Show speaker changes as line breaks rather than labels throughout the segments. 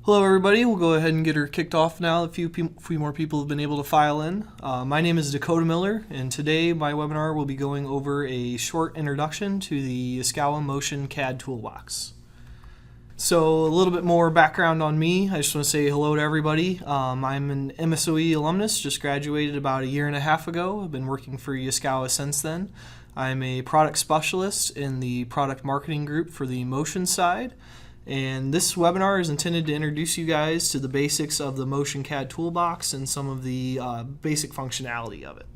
Hello everybody, we'll go ahead and get her kicked off now. A few more people have been able to file in. My name is Dakota Miller, and today my webinar will be going over a short introduction to the Yaskawa Motion CAD Toolbox. So a little bit more background on me. I just want to say hello to everybody. I'm an MSOE alumnus, just graduated about a year and a half ago. I've been working for Yaskawa since then. I'm a product specialist in the product marketing group for the motion side. And this webinar is intended to introduce you guys to the basics of the Motion CAD Toolbox and some of the basic functionality of it.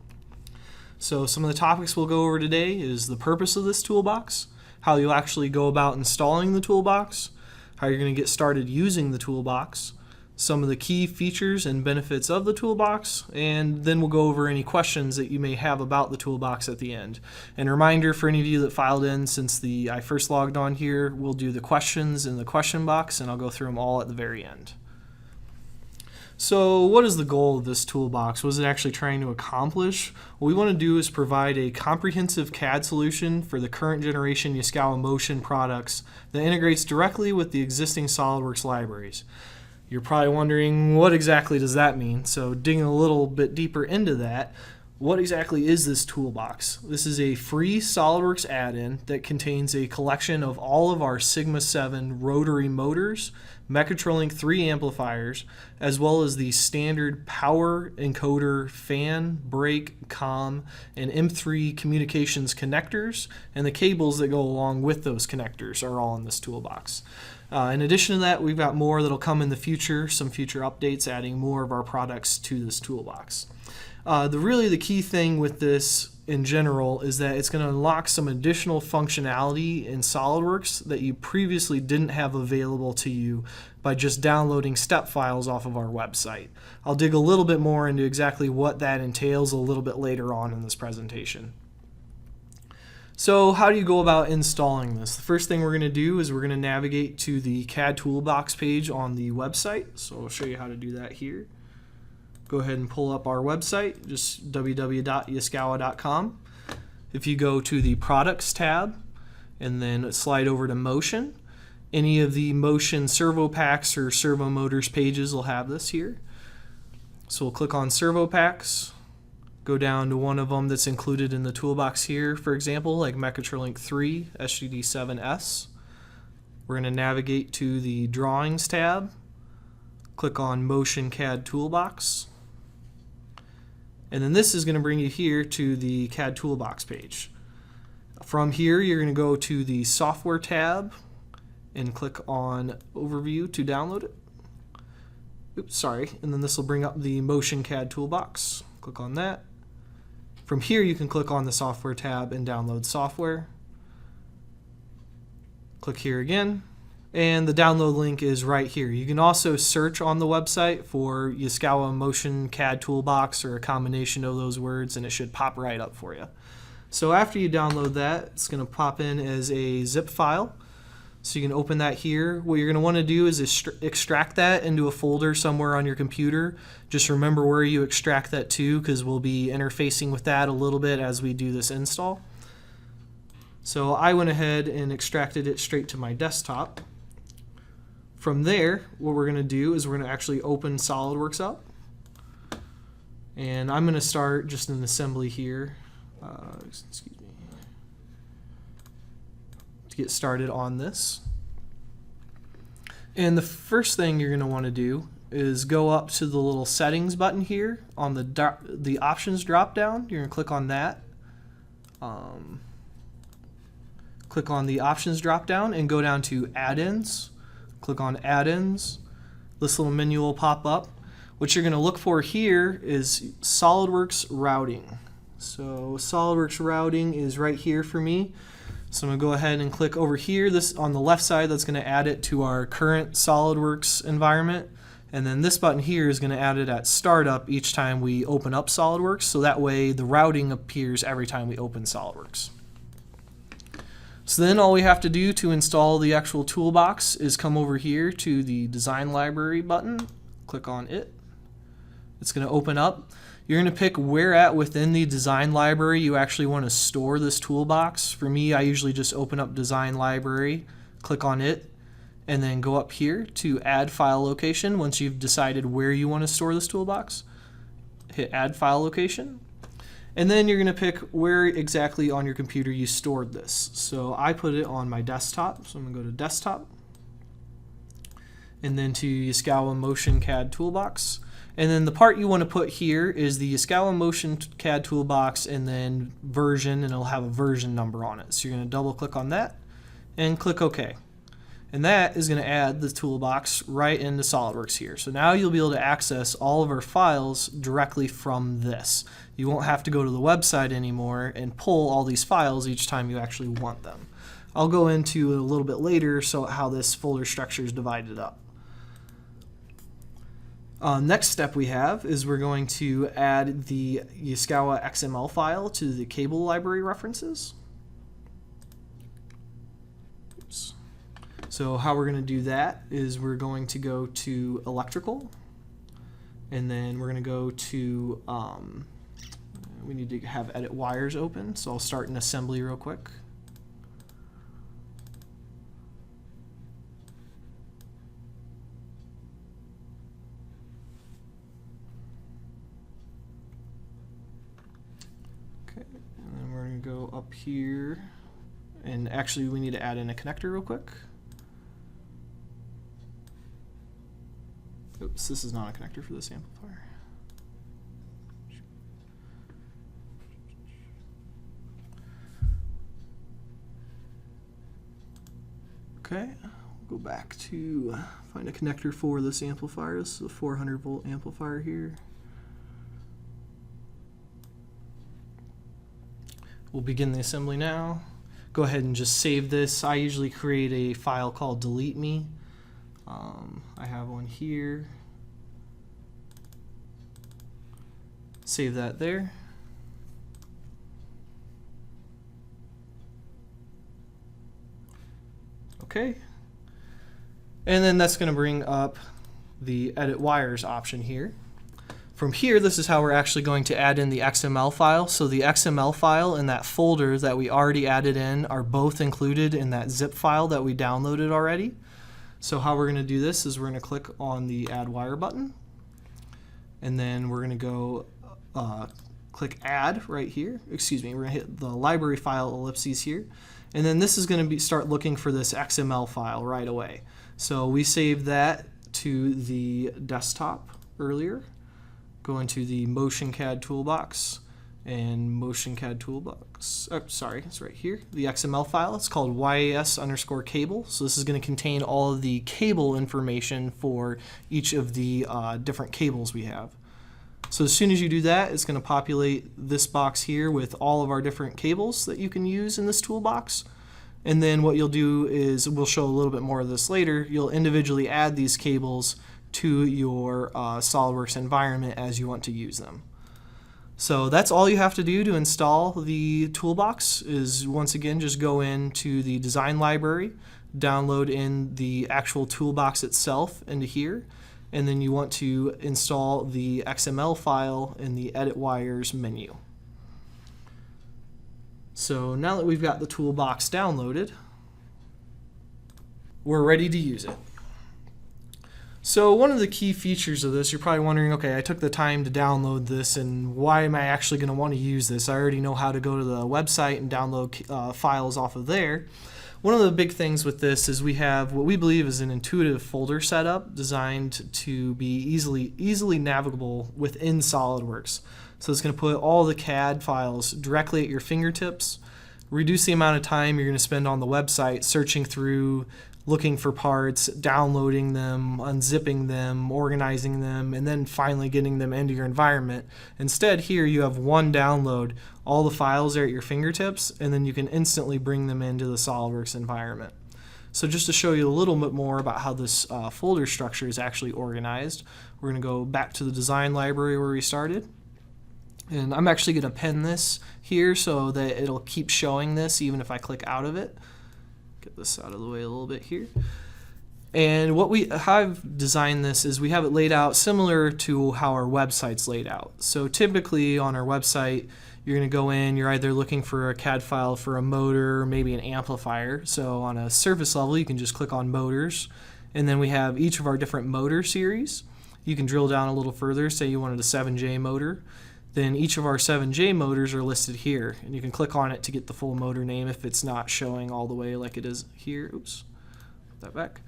So some of the topics we'll go over today is the purpose of this toolbox, how you'll actually go about installing the toolbox, how you're going to get started using the toolbox, some of the key features and benefits of the toolbox, and then we'll go over any questions that you may have about the toolbox at the end. And a reminder for any of you that filed in since I first logged on here, we'll do the questions in the question box and I'll go through them all at the very end. So what is the goal of this toolbox? What is it actually trying to accomplish? What we want to do is provide a comprehensive CAD solution for the current generation Yaskawa Motion products that integrates directly with the existing SolidWorks libraries. You're probably wondering, what exactly does that mean? So digging a little bit deeper into that, what exactly is this toolbox? This is a free SolidWorks add-in that contains a collection of all of our Sigma 7 rotary motors, Mechatronic 3 amplifiers, as well as the standard power encoder, fan, brake, comm, and M3 communications connectors, and the cables that go along with those connectors are all in this toolbox. In addition to that, we've got more that'll come in the future, some future updates adding more of our products to this toolbox. The key thing with this in general is that it's going to unlock some additional functionality in SolidWorks that you previously didn't have available to you by just downloading step files off of our website. I'll dig a little bit more into exactly what that entails a little bit later on in this presentation. So how do you go about installing this? The first thing we're going to do is we're going to navigate to the CAD Toolbox page on the website. So I'll show you how to do that here. Go ahead and pull up our website, just www.yaskawa.com. If you go to the Products tab and then slide over to Motion, any of the Motion servo packs or servo motors pages will have this here. So we'll click on Servo Packs. Go down to one of them that's included in the toolbox here, for example, like Mechatronic 3 SGD7S. We're going to navigate to the Drawings tab, click on Motion CAD Toolbox, and then this is going to bring you here to the CAD Toolbox page. From here, you're going to go to the Software tab and click on Overview to download it. And then this will bring up the Motion CAD Toolbox. Click on that. From here, you can click on the Software tab and download software. Click here again, and the download link is right here. You can also search on the website for Yaskawa Motion CAD Toolbox or a combination of those words, and it should pop right up for you. So after you download that, it's going to pop in as a zip file. So you can open that here. What you're going to want to do is extract that into a folder somewhere on your computer. Just remember where you extract that to, because we'll be interfacing with that a little bit as we do this install. So I went ahead and extracted it straight to my desktop. From there, what we're going to do is we're going to actually open SolidWorks up. And I'm going to start just an assembly here. Get started on this. And the first thing you're going to want to do is go up to the little settings button here on the options drop down. You're going to click on that. Click on the options drop down and go down to add-ins. Click on add-ins. This little menu will pop up. What you're going to look for here is SolidWorks routing. So SolidWorks routing is right here for me. So I'm going to go ahead and click over here. This on the left side, that's going to add it to our current SolidWorks environment. And then this button here is going to add it at startup each time we open up SolidWorks. So that way the routing appears every time we open SolidWorks. So then all we have to do to install the actual toolbox is come over here to the Design Library button. Click on it. It's going to open up. You're going to pick where at within the design library you actually want to store this toolbox. For me, I usually just open up Design Library, click on it, and then go up here to add file location. Once you've decided where you want to store this toolbox, hit add file location. And then you're going to pick where exactly on your computer you stored this. So I put it on my desktop, so I'm going to go to desktop, and then to Yaskawa Motion CAD Toolbox. And then the part you want to put here is the Yaskawa Motion CAD Toolbox and then version, and it'll have a version number on it. So you're going to double click on that and click OK. And that is going to add the toolbox right into SolidWorks here. So now you'll be able to access all of our files directly from this. You won't have to go to the website anymore and pull all these files each time you actually want them. I'll go into it a little bit later how this folder structure is divided up. Next step we have is we're going to add the Yaskawa XML file to the cable library references. Oops. So how we're going to do that is we're going to go to electrical, and then we're going to go to, we need to have edit wires open, so I'll start an assembly real quick. And then we're going to go up here, and actually we need to add in a connector real quick. Oops, this is not a connector for this amplifier. Okay, we'll go back to find a connector for this amplifier. This is a 400 volt amplifier here. We'll begin the assembly now. Go ahead and just save this. I usually create a file called delete me. I have one here. Save that there. Okay. And then that's going to bring up the edit wires option here. From here, this is how we're actually going to add in the XML file. So the XML file and that folder that we already added in are both included in that zip file that we downloaded already. So how we're going to do this is we're going to click on the add wire button, and then we're going to go click add right here. Excuse me, we're going to hit the library file ellipses here, and then this is going to start looking for this XML file right away. So we saved that to the desktop earlier. Go into the Motion CAD Toolbox and Motion CAD Toolbox. Oh, sorry, it's right here. The XML file. It's called YAS_cable. So this is going to contain all of the cable information for each of the different cables we have. So as soon as you do that, it's going to populate this box here with all of our different cables that you can use in this toolbox. And then what you'll do is, we'll show a little bit more of this later, you'll individually add these cables to your SolidWorks environment as you want to use them. So that's all you have to do to install the toolbox. Is once again just go into the design library, download in the actual toolbox itself into here, and then you want to install the XML file in the edit wires menu. So now that we've got the toolbox downloaded, we're ready to use it. So one of the key features of this, you're probably wondering, okay, I took the time to download this, and why am I actually going to want to use this? I already know how to go to the website and download files off of there. One of the big things with this is we have what we believe is an intuitive folder setup designed to be easily navigable within SolidWorks. So it's going to put all the CAD files directly at your fingertips, reduce the amount of time you're going to spend on the website searching through, looking for parts, downloading them, unzipping them, organizing them, and then finally getting them into your environment. Instead, here you have one download. All the files are at your fingertips, and then you can instantly bring them into the SolidWorks environment. So just to show you a little bit more about how this folder structure is actually organized, we're going to go back to the design library where we started. And I'm actually going to pen this here so that it'll keep showing this even if I click out of it. Get this out of the way a little bit here. And how I've designed this is we have it laid out similar to how our website's laid out. So typically on our website, You're going to go in, you're either looking for a CAD file for a motor or maybe an amplifier. So on a surface level, you can just click on motors. And then we have each of our different motor series. You can drill down a little further, say you wanted a 7J motor. Then each of our 7J motors are listed here. And you can click on it to get the full motor name if it's not showing all the way like it is here. Oops, put that back.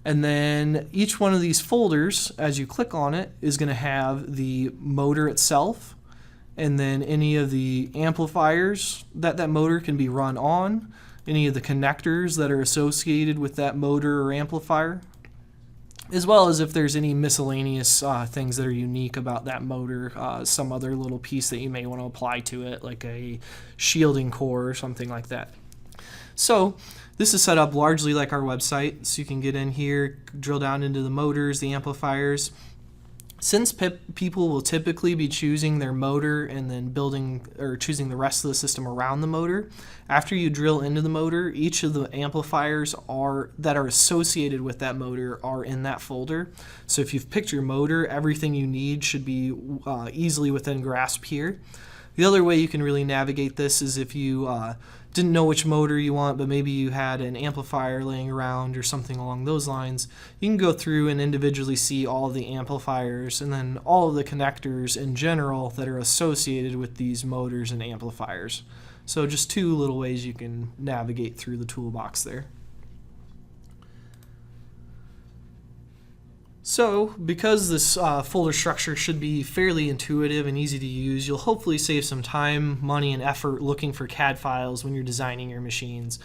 And then each one of these folders, as you click on it, is going to have the motor itself, and then any of the amplifiers that that motor can be run on, any of the connectors that are associated with that motor or amplifier, as well as if there's any miscellaneous things that are unique about that motor, some other little piece that you may want to apply to it, like a shielding core or something like that. So this is set up largely like our website, so you can get in here, drill down into the motors, the amplifiers. Since people will typically be choosing their motor and then building or choosing the rest of the system around the motor, after you drill into the motor, each of the amplifiers that are associated with that motor are in that folder. So if you've picked your motor, everything you need should be easily within grasp here. The other way you can really navigate this is if you didn't know which motor you want, but maybe you had an amplifier laying around or something along those lines, you can go through and individually see all of the amplifiers and then all of the connectors in general that are associated with these motors and amplifiers. So just two little ways you can navigate through the toolbox there. So, because this folder structure should be fairly intuitive and easy to use, you'll hopefully save some time, money, and effort looking for CAD files when you're designing your machines.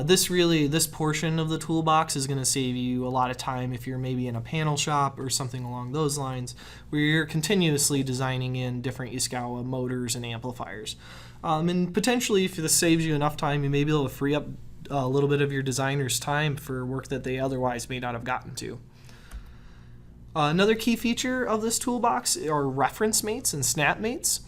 This portion of the toolbox is going to save you a lot of time if you're maybe in a panel shop or something along those lines, where you're continuously designing in different Yaskawa motors and amplifiers. And potentially, if this saves you enough time, you may be able to free up a little bit of your designer's time for work that they otherwise may not have gotten to. Another key feature of this toolbox are reference mates and snap mates.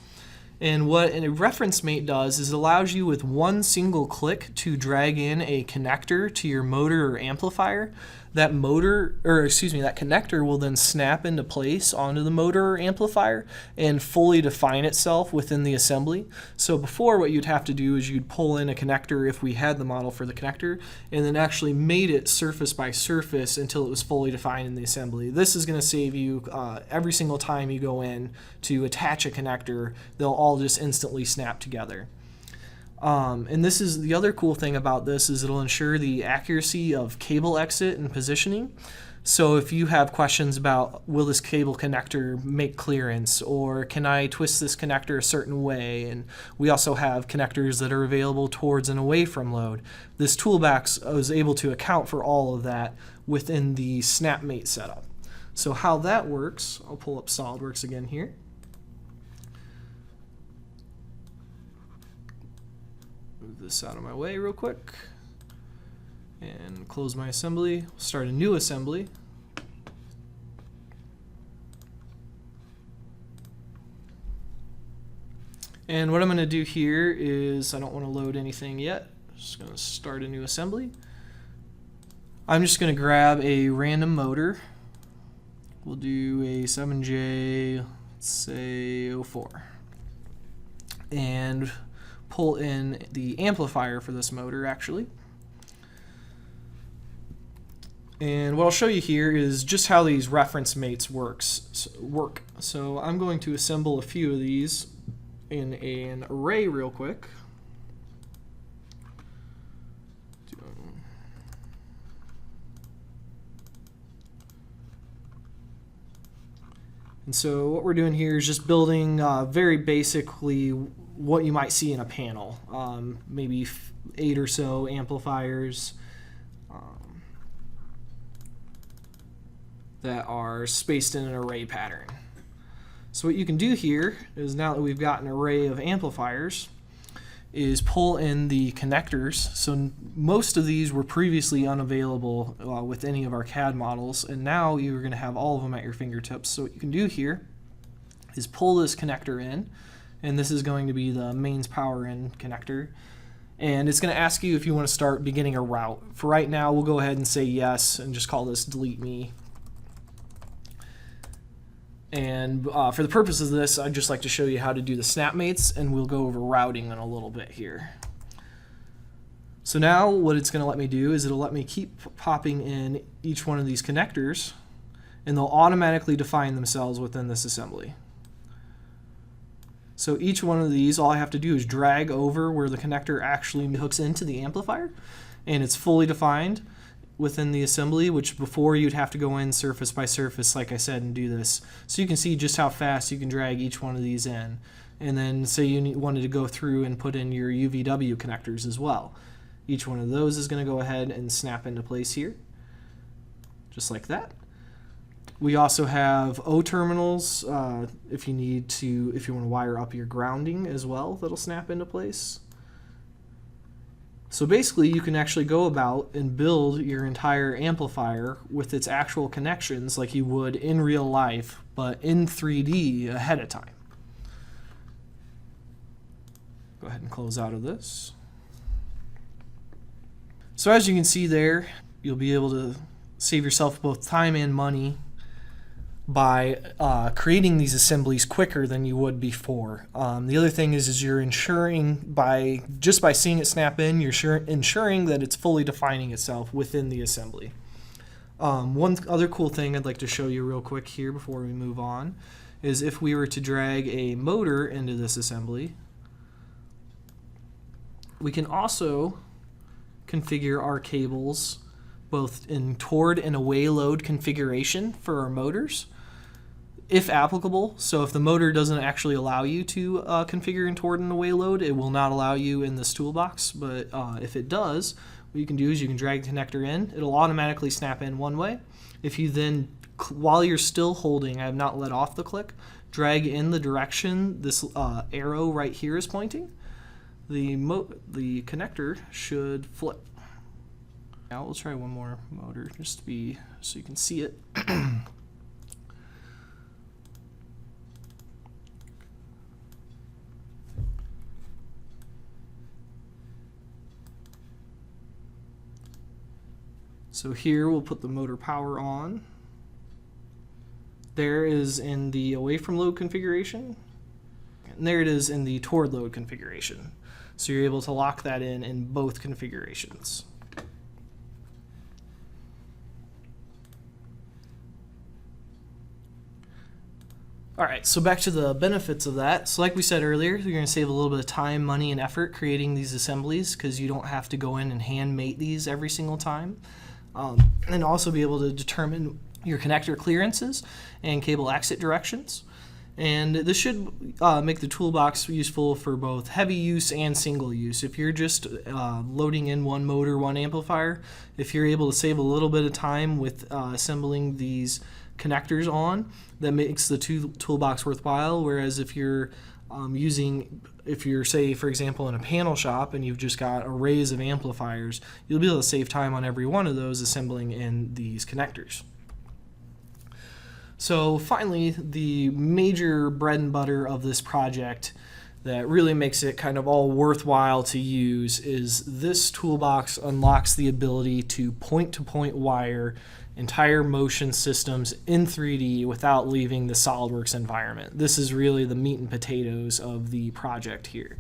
And what a reference mate does is it allows you with one single click to drag in a connector to your motor or amplifier. That connector will then snap into place onto the motor or amplifier and fully define itself within the assembly. So before, what you'd have to do is you'd pull in a connector if we had the model for the connector, and then actually mate it surface by surface until it was fully defined in the assembly. This is going to save you every single time you go in to attach a connector, they'll all just instantly snap together. And this is the other cool thing about this is it'll ensure the accuracy of cable exit and positioning. So if you have questions about will this cable connector make clearance, or can I twist this connector a certain way, and we also have connectors that are available towards and away from load, this toolbox is able to account for all of that within the snapmate setup. So how that works, I'll pull up SolidWorks again here. Move this out of my way real quick and close my assembly. Start a new assembly. And what I'm going to do here is I don't want to load anything yet. I'm just going to start a new assembly. I'm just going to grab a random motor. We'll do a 7J, let's say 04. And pull in the amplifier for this motor actually. And what I'll show you here is just how these reference mates work. So I'm going to assemble a few of these in an array real quick. And so what we're doing here is just building very basically what you might see in a panel, maybe 8 or so amplifiers that are spaced in an array pattern. So what you can do here is, now that we've got an array of amplifiers, is pull in the connectors. So most of these were previously unavailable with any of our CAD models, and now you're going to have all of them at your fingertips. So what you can do here is pull this connector in, and this is going to be the mains power in connector, and it's going to ask you if you want to start beginning a route. For right now, we'll go ahead and say yes and just call this delete me. And for the purpose of this, I'd just like to show you how to do the snap mates, and we'll go over routing in a little bit here. So now what it's going to let me do is it'll let me keep popping in each one of these connectors, and they'll automatically define themselves within this assembly. So each one of these, all I have to do is drag over where the connector actually hooks into the amplifier, and it's fully defined within the assembly, which before you'd have to go in surface by surface, like I said, and do this. So you can see just how fast you can drag each one of these in. And then say you wanted to go through and put in your UVW connectors as well. Each one of those is going to go ahead and snap into place here, just like that. We also have O terminals if you want to wire up your grounding as well, that'll snap into place. So basically you can actually go about and build your entire amplifier with its actual connections like you would in real life, but in 3D ahead of time. Go ahead and close out of this. So as you can see there, you'll be able to save yourself both time and money by creating these assemblies quicker than you would before. The other thing is you're ensuring just by seeing it snap in, you're ensuring that it's fully defining itself within the assembly. One other cool thing I'd like to show you real quick here before we move on is if we were to drag a motor into this assembly, we can also configure our cables both in toward and away load configuration for our motors, if applicable. So if the motor doesn't actually allow you to configure in toward and away load, it will not allow you in this toolbox. But if it does, what you can do is you can drag the connector in. It'll automatically snap in one way. If you then, while you're still holding, I have not let off the click, drag in the direction this arrow right here is pointing, the connector should flip. Now we'll try one more motor just to be so you can see it. So here we'll put the motor power on. There is in the away from load configuration, and there it is in the toward load configuration. So you're able to lock that in both configurations. Alright, so back to the benefits of that. So like we said earlier, you're going to save a little bit of time, money, and effort creating these assemblies because you don't have to go in and hand mate these every single time. And also be able to determine your connector clearances and cable exit directions. And this should make the toolbox useful for both heavy use and single use. If you're just loading in one motor, one amplifier, if you're able to save a little bit of time with assembling these connectors on, that makes the toolbox worthwhile. Whereas if you're say for example in a panel shop and you've just got arrays of amplifiers, you'll be able to save time on every one of those assembling in these connectors. So finally, the major bread and butter of this project that really makes it kind of all worthwhile to use is this toolbox unlocks the ability to point-to-point wire entire motion systems in 3D without leaving the SolidWorks environment. This is really the meat and potatoes of the project here.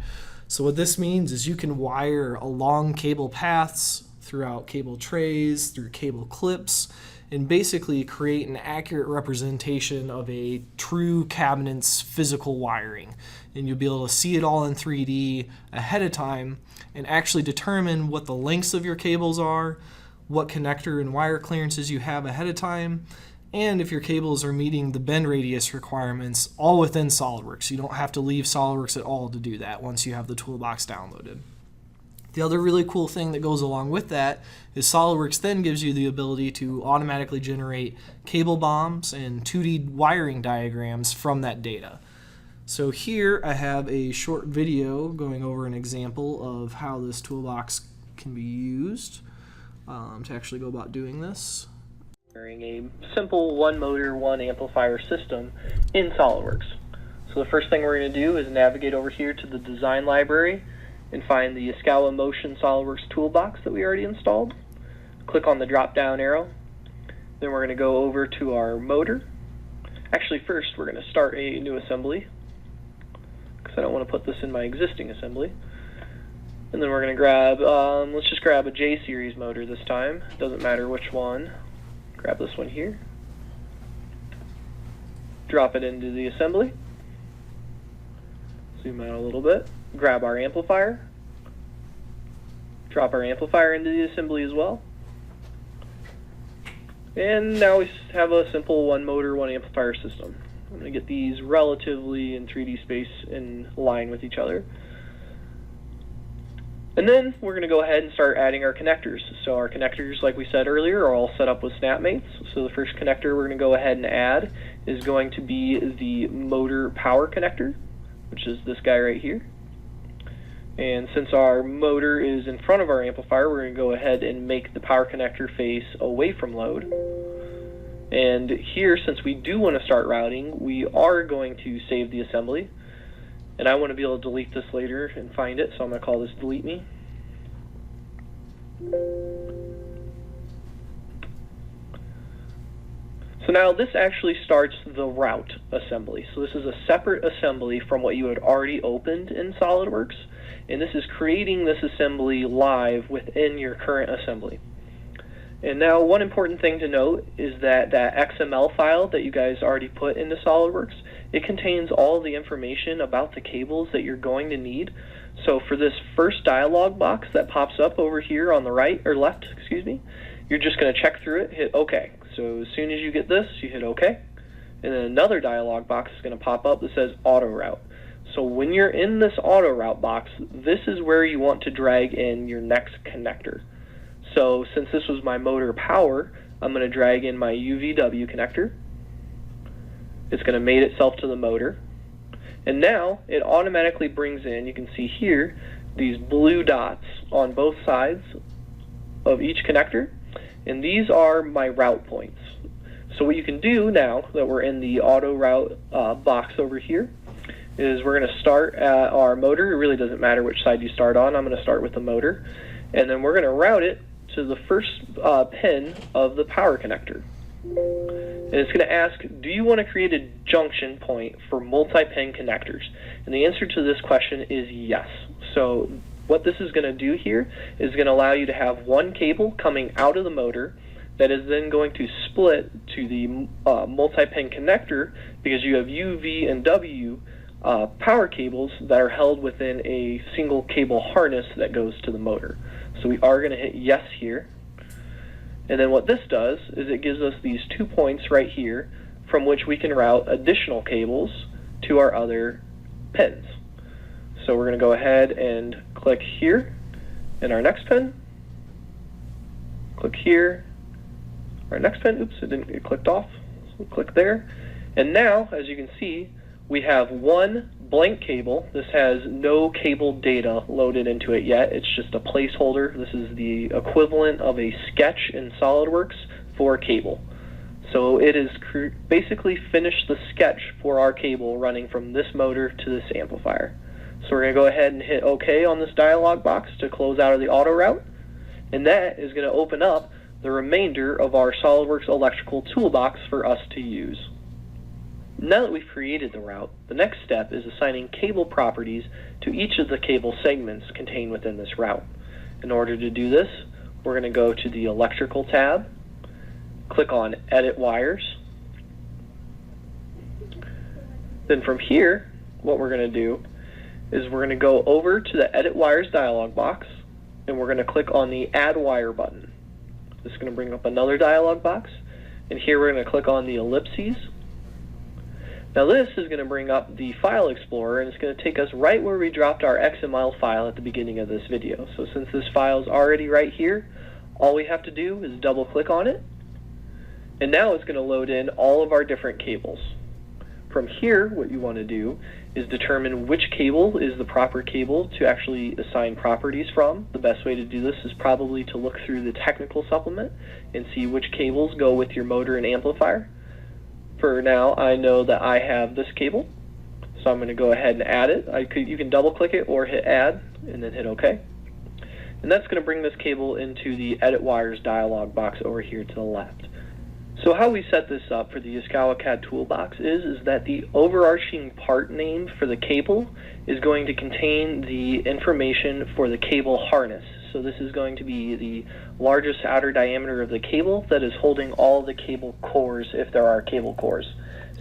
So what this means is you can wire along cable paths, throughout cable trays, through cable clips, and basically create an accurate representation of a true cabinet's physical wiring. And you'll be able to see it all in 3D ahead of time and actually determine what the lengths of your cables are, what connector and wire clearances you have ahead of time, and if your cables are meeting the bend radius requirements all within SolidWorks. You don't have to leave SolidWorks at all to do that once you have the toolbox downloaded. The other really cool thing that goes along with that is SolidWorks then gives you the ability to automatically generate cable BOMs and 2D wiring diagrams from that data. So here I have a short video going over an example of how this toolbox can be used to actually go about doing this.
A simple one motor, one amplifier system in SolidWorks. So the first thing we're going to do is navigate over here to the design library and find the Yaskawa Motion SolidWorks Toolbox that we already installed. Click on the drop down arrow. Then we're going to go over to our motor. Actually, first we're going to start a new assembly, because I don't want to put this in my existing assembly. And then we're going to grab, let's just grab a J-series motor this time. Doesn't matter which one. Grab this one here. Drop it into the assembly. Zoom out a little bit. Grab our amplifier. Drop our amplifier into the assembly as well. And now we have a simple one motor, one amplifier system. I'm going to get these relatively in 3D space in line with each other. And then we're going to go ahead and start adding our connectors. So our connectors, like we said earlier, are all set up with snapmates. So the first connector we're going to go ahead and add is going to be the motor power connector, which is this guy right here. And since our motor is in front of our amplifier, we're going to go ahead and make the power connector face away from load. And here, since we do want to start routing, we are going to save the assembly. And I want to be able to delete this later and find it, so I'm going to call this delete me. So now this actually starts the route assembly. So this is a separate assembly from what you had already opened in SolidWorks. And this is creating this assembly live within your current assembly. And now one important thing to note is that that XML file that you guys already put into SolidWorks, it contains all the information about the cables that you're going to need. So for this first dialog box that pops up over here on the right, or left, excuse me, you're just going to check through it, hit OK. So as soon as you get this, you hit OK. And then another dialog box is going to pop up that says auto route. So when you're in this auto route box, this is where you want to drag in your next connector. So since this was my motor power, I'm going to drag in my UVW connector. It's going to mate itself to the motor. And now it automatically brings in, you can see here, these blue dots on both sides of each connector. And these are my route points. So what you can do now that we're in the auto route box over here is we're going to start at our motor. It really doesn't matter which side you start on. I'm going to start with the motor. And then we're going to route it to the first pin of the power connector. And it's going to ask, do you want to create a junction point for multi-pin connectors? And the answer to this question is yes. So what this is going to do here is going to allow you to have one cable coming out of the motor that is then going to split to the multi-pin connector, because you have U, V, and W power cables that are held within a single cable harness that goes to the motor. So we are going to hit yes here. And then what this does is it gives us these 2 points right here from which we can route additional cables to our other pins. So we're going to go ahead and click here in our next pin. Click here. Our next pin, oops, it clicked off. So click there. And now, as you can see, we have one blank cable. This has no cable data loaded into it yet. It's just a placeholder. This is the equivalent of a sketch in SolidWorks for a cable. So it is basically finished the sketch for our cable running from this motor to this amplifier. So we're going to go ahead and hit OK on this dialog box to close out of the auto route. And that is going to open up the remainder of our SolidWorks electrical toolbox for us to use. Now that we've created the route, the next step is assigning cable properties to each of the cable segments contained within this route. In order to do this, we're going to go to the Electrical tab, click on Edit Wires. Then from here, what we're going to do is we're going to go over to the Edit Wires dialog box, and we're going to click on the Add Wire button. This is going to bring up another dialog box, and here we're going to click on the ellipses. Now this is going to bring up the File Explorer, and it's going to take us right where we dropped our XML file at the beginning of this video. So since this file is already right here, all we have to do is double click on it, and now it's going to load in all of our different cables. From here, what you want to do is determine which cable is the proper cable to actually assign properties from. The best way to do this is probably to look through the technical supplement and see which cables go with your motor and amplifier. For now, I know that I have this cable, so I'm going to go ahead and add it. You can double click it or hit add and then hit OK. And that's going to bring this cable into the Edit Wires dialog box over here to the left. So how we set this up for the Yaskawa CAD Toolbox is that the overarching part name for the cable is going to contain the information for the cable harness. So this is going to be the largest outer diameter of the cable that is holding all the cable cores, if there are cable cores.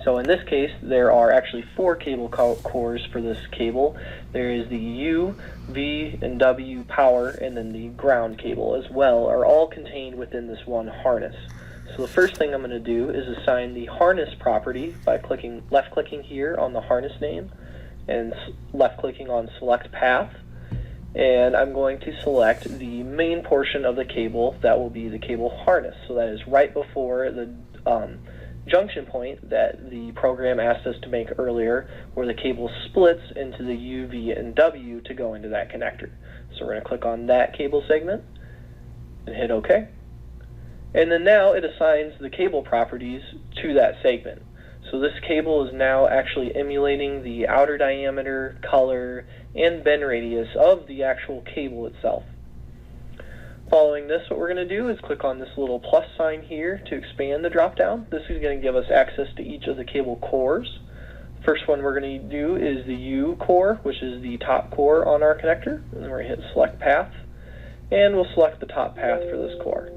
So in this case, there are actually 4 cable cores for this cable. There is the U, V, and W power, and then the ground cable as well, are all contained within this one harness. So the first thing I'm going to do is assign the harness property by left-clicking here on the harness name and left-clicking on select path. And I'm going to select the main portion of the cable that will be the cable harness. So that is right before the junction point that the program asked us to make earlier, where the cable splits into the U, V, and W to go into that connector. So we're going to click on that cable segment and hit OK. And then now it assigns the cable properties to that segment. So this cable is now actually emulating the outer diameter, color, and bend radius of the actual cable itself. Following this, what we're going to do is click on this little plus sign here to expand the drop-down. This is going to give us access to each of the cable cores. First one we're going to do is the U core, which is the top core on our connector. And then we're going to hit select path, and we'll select the top path for this core.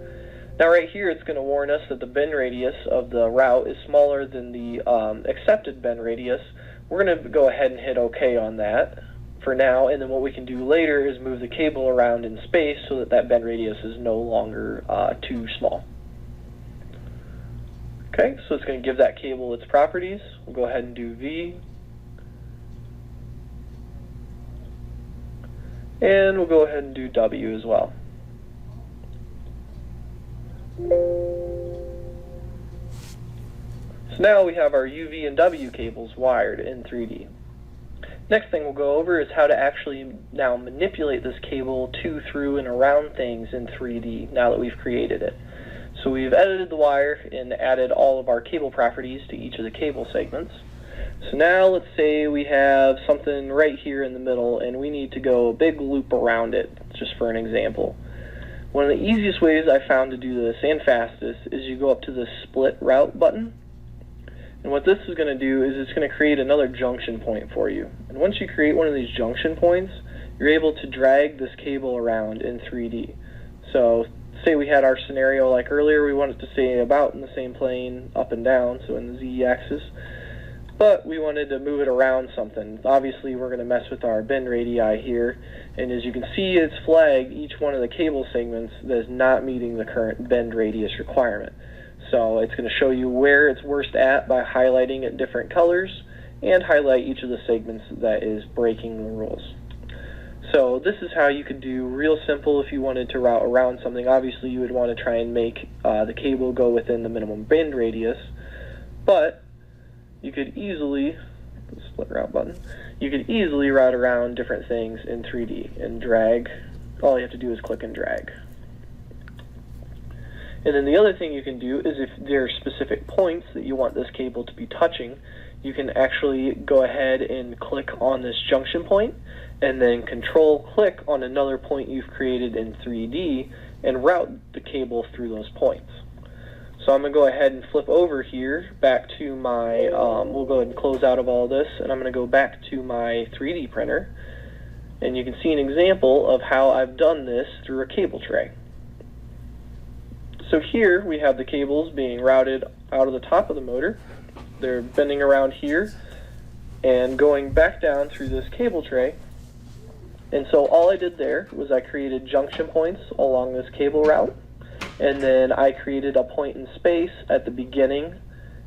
Now right here it's going to warn us that the bend radius of the route is smaller than the accepted bend radius. We're going to go ahead and hit OK on that for now, and then what we can do later is move the cable around in space so that that bend radius is no longer too small. Okay, so it's going to give that cable its properties. We'll go ahead and do V. And we'll go ahead and do W as well. So now we have our U, V, and W cables wired in 3D. Next thing we'll go over is how to actually now manipulate this cable to, through, and around things in 3D now that we've created it. So we've edited the wire and added all of our cable properties to each of the cable segments. So now let's say we have something right here in the middle and we need to go a big loop around it, just for an example. One of the easiest ways I found to do this, and fastest, is you go up to the split route button. And what this is going to do is it's going to create another junction point for you. And once you create one of these junction points, you're able to drag this cable around in 3D. So say we had our scenario like earlier, we want it to stay about in the same plane up and down, so in the Z-axis. But we wanted to move it around something. Obviously we're going to mess with our bend radii here, and as you can see it's flagged each one of the cable segments that is not meeting the current bend radius requirement. So it's going to show you where it's worst at by highlighting it different colors and highlight each of the segments that is breaking the rules. So this is how you could do real simple if you wanted to route around something. Obviously you would want to try and make the cable go within the minimum bend radius, but you could easily, split route button, you could easily route around different things in 3D and drag. All you have to do is click and drag. And then the other thing you can do is if there are specific points that you want this cable to be touching, you can actually go ahead and click on this junction point and then control-click on another point you've created in 3D and route the cable through those points. So I'm going to go ahead and flip over here back to my, we'll go ahead and close out of all this, and I'm going to go back to my 3D printer, and you can see an example of how I've done this through a cable tray. So here we have the cables being routed out of the top of the motor. They're bending around here and going back down through this cable tray. And so all I did there was I created junction points along this cable route, and then I created a point in space at the beginning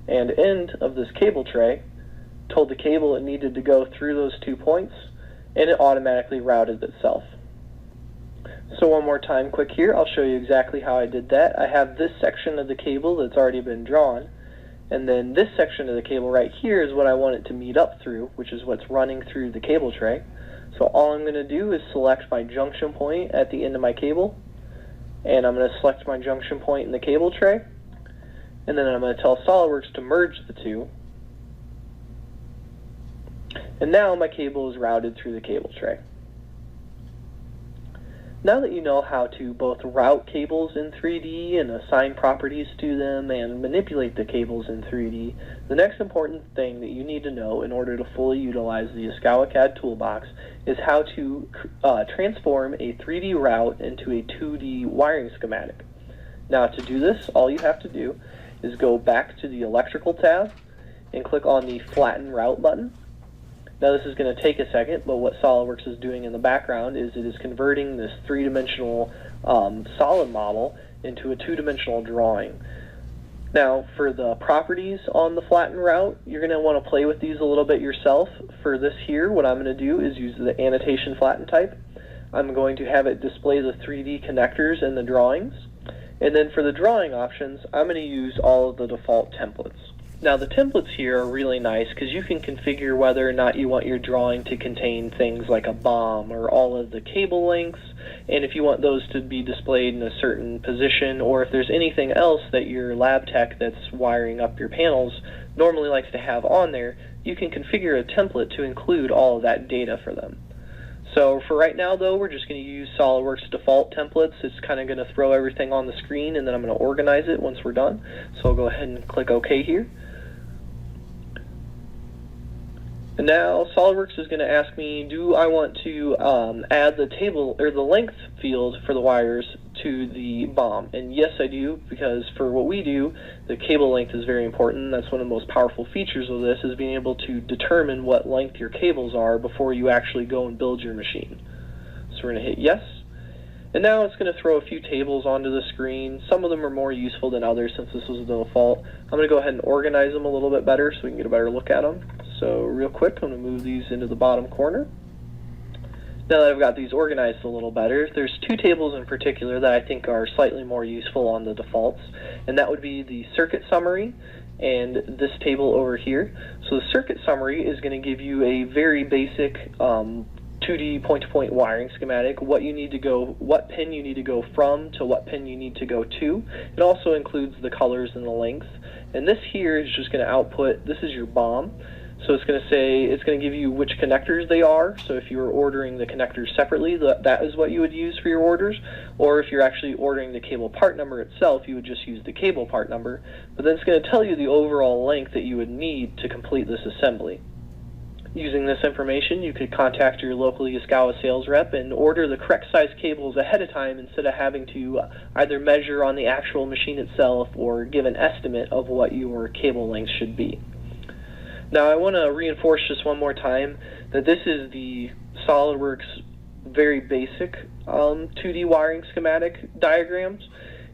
and end of this cable tray, told the cable it needed to go through those 2 points, and it automatically routed itself. So one more time quick here, I'll show you exactly how I did that. I have this section of the cable that's already been drawn, and then this section of the cable right here is what I want it to meet up through, which is what's running through the cable tray. So all I'm going to do is select my junction point at the end of my cable, and I'm going to select my junction point in the cable tray, and then I'm going to tell SolidWorks to merge the two. And now my cable is routed through the cable tray. Now that you know how to both route cables in 3D and assign properties to them and manipulate the cables in 3D, the next important thing that you need to know in order to fully utilize the Yaskawa CAD Toolbox is how to transform a 3D route into a 2D wiring schematic. Now to do this, all you have to do is go back to the Electrical tab and click on the Flatten Route button. Now this is going to take a second, but what SolidWorks is doing in the background is it is converting this three-dimensional solid model into a two-dimensional drawing. Now for the properties on the flatten route, you're going to want to play with these a little bit yourself. For this here, what I'm going to do is use the Annotation flatten type. I'm going to have it display the 3D connectors in the drawings. And then for the drawing options, I'm going to use all of the default templates. Now the templates here are really nice because you can configure whether or not you want your drawing to contain things like a BOM or all of the cable lengths, and if you want those to be displayed in a certain position, or if there's anything else that your lab tech that's wiring up your panels normally likes to have on there, you can configure a template to include all of that data for them. So for right now though, we're just going to use SolidWorks default templates. It's kind of going to throw everything on the screen and then I'm going to organize it once we're done. So I'll go ahead and click OK here. And now SolidWorks is going to ask me, do I want to add the table or the length field for the wires to the BOM? And yes, I do, because for what we do, the cable length is very important. That's one of the most powerful features of this, is being able to determine what length your cables are before you actually go and build your machine. So we're going to hit yes. And now it's going to throw a few tables onto the screen. Some of them are more useful than others since this was the default. I'm going to go ahead and organize them a little bit better so we can get a better look at them. So real quick, I'm going to move these into the bottom corner. Now that I've got these organized a little better, there's two tables in particular that I think are slightly more useful on the defaults, and that would be the circuit summary and this table over here. So the circuit summary is going to give you a very basic 2D point-to-point wiring schematic, what you need to go, what pin you need to go from to what pin you need to go to. It also includes the colors and the length. And this here is just going to output, this is your BOM. So it's going to say, it's going to give you which connectors they are. So if you were ordering the connectors separately, that is what you would use for your orders. Or if you're actually ordering the cable part number itself, you would just use the cable part number. But then it's going to tell you the overall length that you would need to complete this assembly. Using this information, you could contact your local Yaskawa sales rep and order the correct size cables ahead of time instead of having to either measure on the actual machine itself or give an estimate of what your cable length should be. Now I want to reinforce just one more time that this is the SolidWorks very basic 2D wiring schematic diagrams.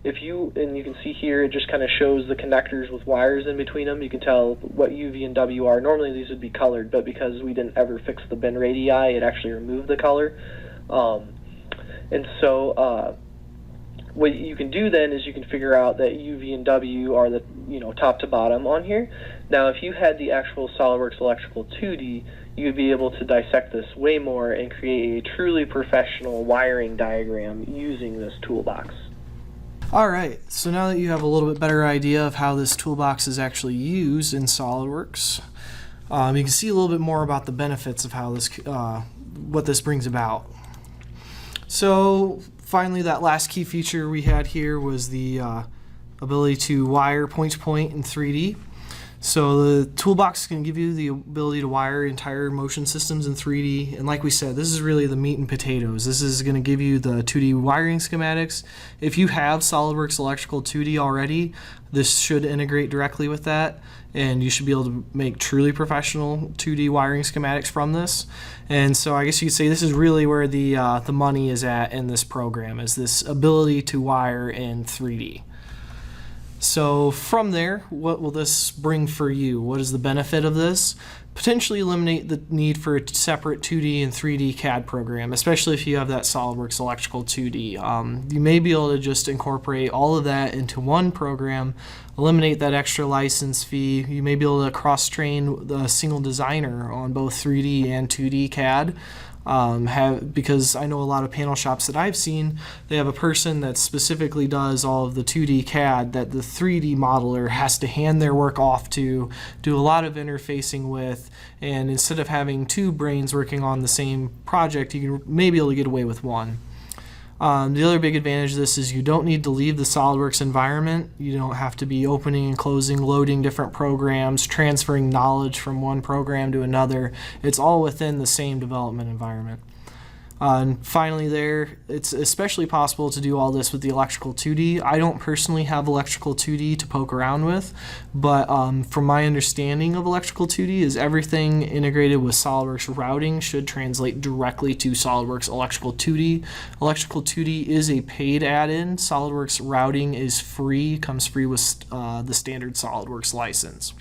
And you can see here it just kind of shows the connectors with wires in between them. You can tell what U, V, and W are. Normally these would be colored, but because we didn't ever fix the bin radii, it actually removed the color. And so what you can do then is you can figure out that U, V, and W are the top to bottom on here. Now if you had the actual SolidWorks Electrical 2D, you'd be able to dissect this way more and create a truly professional wiring diagram using this toolbox.
Alright, so now that you have a little bit better idea of how this toolbox is actually used in SolidWorks, you can see a little bit more about the benefits of how this, what this brings about. So finally, that last key feature we had here was the ability to wire point-to-point in 3D. So the toolbox is going to give you the ability to wire entire motion systems in 3D, and like we said, this is really the meat and potatoes. This is going to give you the 2D wiring schematics. If you have SolidWorks Electrical 2D already, this should integrate directly with that, and you should be able to make truly professional 2D wiring schematics from this. And so I guess you could say this is really where the money is at in this program, is this ability to wire in 3D. So from there, what will this bring for you? What is the benefit of this? Potentially eliminate the need for a separate 2D and 3D CAD program, especially if you have that SolidWorks Electrical 2D. You may be able to just incorporate all of that into one program, eliminate that extra license fee. You may be able to cross-train the single designer on both 3D and 2D CAD. Because I know a lot of panel shops that I've seen, they have a person that specifically does all of the 2D CAD that the 3D modeler has to hand their work off to, do a lot of interfacing with, and instead of having two brains working on the same project, you can maybe be able to get away with one. The other big advantage of this is you don't need to leave the SolidWorks environment. You don't have to be opening and closing, loading different programs, transferring knowledge from one program to another. It's all within the same development environment. And finally there, it's especially possible to do all this with the electrical 2D. I don't personally have electrical 2D to poke around with, but from my understanding of electrical 2D is everything integrated with SolidWorks routing should translate directly to SolidWorks electrical 2D. Electrical 2D is a paid add-in. SolidWorks routing is free, comes free with the standard SolidWorks license.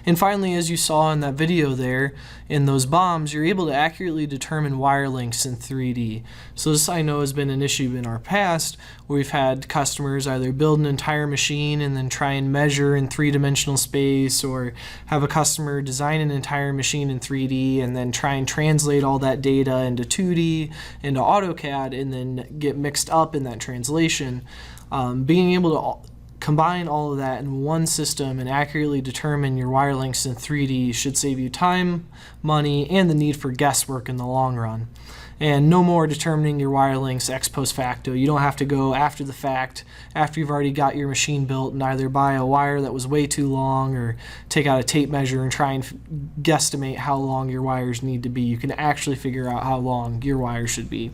And finally, as you saw in that video there, in those BOMs, you're able to accurately determine wire lengths in 3D. So this I know has been an issue in our past, where we've had customers either build an entire machine and then try and measure in three-dimensional space, or have a customer design an entire machine in 3D and then try and translate all that data into 2D, into AutoCAD, and then get mixed up in that translation. Being able to combine all of that in one system and accurately determine your wire lengths in 3D should save you time, money, and the need for guesswork in the long run. And no more determining your wire lengths ex post facto. You don't have to go after the fact, after you've already got your machine built, and either buy a wire that was way too long or take out a tape measure and try and guesstimate how long your wires need to be. You can actually figure out how long your wires should be.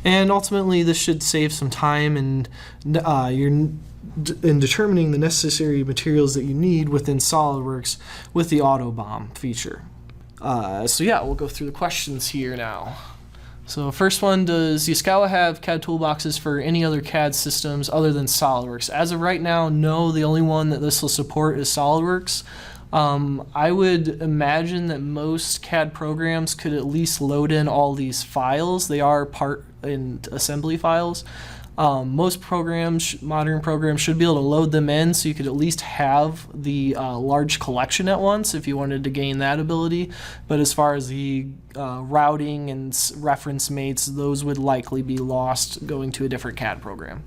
And ultimately, this should save some time and in determining the necessary materials that you need within SolidWorks with the Auto BOM feature. So yeah, we'll go through the questions here now. So first one, does Yaskawa have CAD toolboxes for any other CAD systems other than SolidWorks? As of right now, no. The only one that this will support is SolidWorks. I would imagine that most CAD programs could at least load in all these files. They are part in assembly files. Most programs, modern programs, should be able to load them in, so you could at least have the large collection at once if you wanted to gain that ability. But as far as the routing and reference mates, those would likely be lost going to a different CAD program.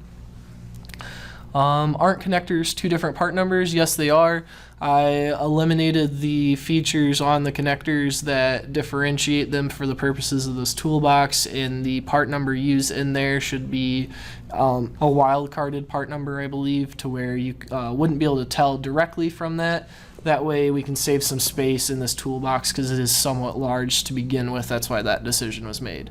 Aren't connectors two different part numbers? Yes, they are. I eliminated the features on the connectors that differentiate them for the purposes of this toolbox, and the part number used in there should be a wild-carded part number, I believe, to where you wouldn't be able to tell directly from that. That way we can save some space in this toolbox because it is somewhat large to begin with. That's why that decision was made.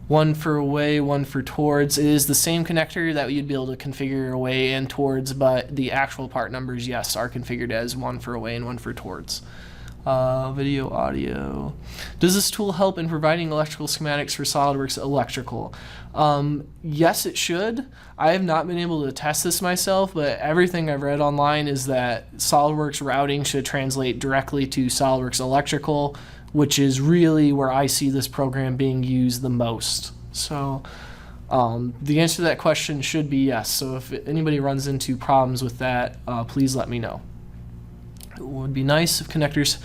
One for away, one for towards. It is the same connector that you'd be able to configure away and towards, but the actual part numbers, yes, are configured as one for away and one for towards. Video, audio. Does this tool help in providing electrical schematics for SolidWorks electrical? Yes, it should. I have not been able to test this myself, but everything I've read online is that SolidWorks routing should translate directly to SolidWorks electrical, which is really where I see this program being used the most. So the answer to that question should be yes. So if anybody runs into problems with that, please let me know. It would be nice if the connectors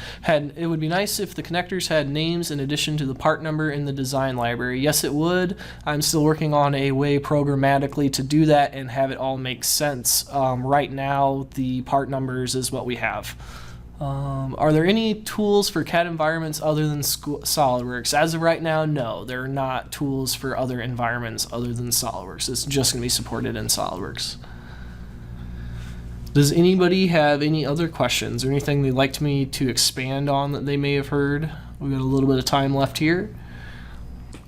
had names in addition to the part number in the design library. Yes, it would. I'm still working on a way programmatically to do that and have it all make sense. Right now, the part numbers is what we have. Are there any tools for CAD environments other than SolidWorks? As of right now, no. There are not tools for other environments other than SolidWorks. It's just going to be supported in SolidWorks. Does anybody have any other questions or anything they'd like me to expand on that they may have heard? We've got a little bit of time left here.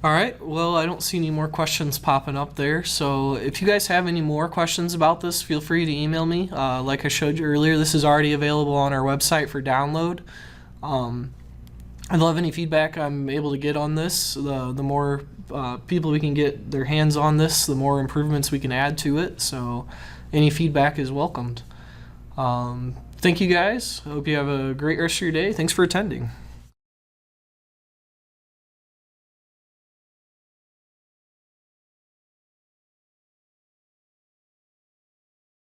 All right, well, I don't see any more questions popping up there, so if you guys have any more questions about this, feel free to email me. Like I showed you earlier, this is already available on our website for download. I'd love any feedback I'm able to get on this. The more people we can get their hands on this, the more improvements we can add to it, so any feedback is welcomed. Thank you guys. I hope you have a great rest of your day. Thanks for attending.